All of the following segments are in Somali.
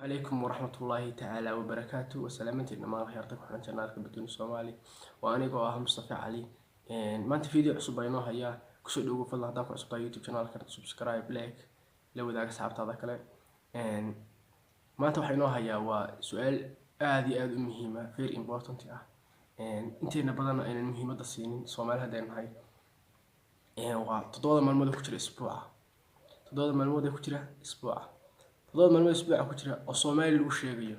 عليكم ورحمة الله تعالى وبركاته وسلامتنا ما خيرتك وحنا جنالك بدون الصومالي وأنا جوا مصطفى علي ما أنت فيديو عصب بينه هيا كسر دوغو فضل هداك عصب يوتيوب جنال كرت سبسكرايب لايك لو ذاك سحبت هذا كله ما أنت وحينه هيا وسؤال آدي مهمة very important أنت نبضنا إن المهمة الصيني الصومال هذين هاي وتضوى المعلومات كتير أسبوع تضوى المعلومات كتير أسبوع تضوى المعلومات أسبوع كتير الصومالي لو شيء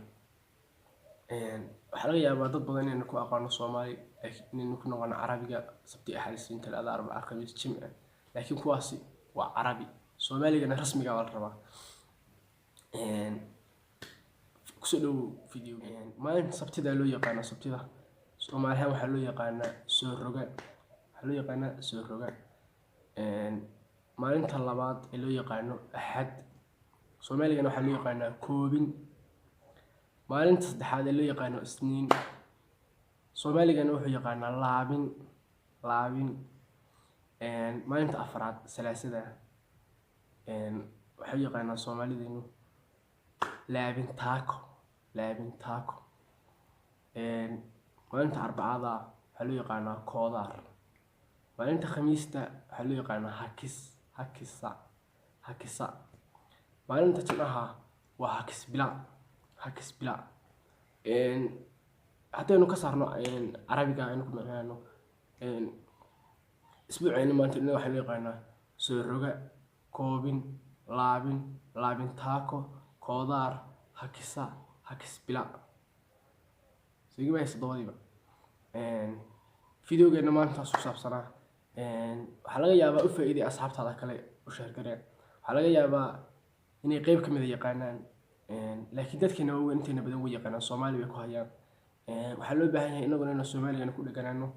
waxaa laga yaabaa dad badan inaynu ku aqaano Soomaali laakiin inaynu ku noqono Carabiga sabti axad siin talaada arbaca khamiis jimce laakiin kuwaasi waa Carabi Soomaaligana rasmiga waa la rabaa ku soo dhow video maalinta sabtida loo yaqaan sabtida Soomaaliha waxaa loo yaqaanaa soo roga maalinta labaad ee loo yaqaano axad Soomaaligana waxaa loo yaqaanaa koobin maalinta saddexaad ee loo yaqaano isniin Soomaaligana wuxuu yaqaanaa laabin maalinta afraad salaasada waxay yaqaanaa Soomaalideenu laabin taako maalinta arbacada waxaa loo yaqaanaa koodaar maalinta khamiista waxaa loo yaqaanaa hakisa maalinta jimcaha waa hakis bila haddaynu ka saarno Carabiga aynu ku macnaano isbuucayna maanta waxaa loo yaqaanaa soo roga koobin laabin taako koodaar hakis bila sigma isdoodiba videogeena maanta ku saabsanaa waxaa laga yaabaa u faa'iiday asxaabtaada kale u share gareen waxaa laga yaabaa inay qayb ka mid yaqaanaan laakiin dadkeena waa inteena badan way yaqaanaan Soomaali way ku hayaan waxaa loo baahan yahay inaguna Soomaaliga ku dhaganaano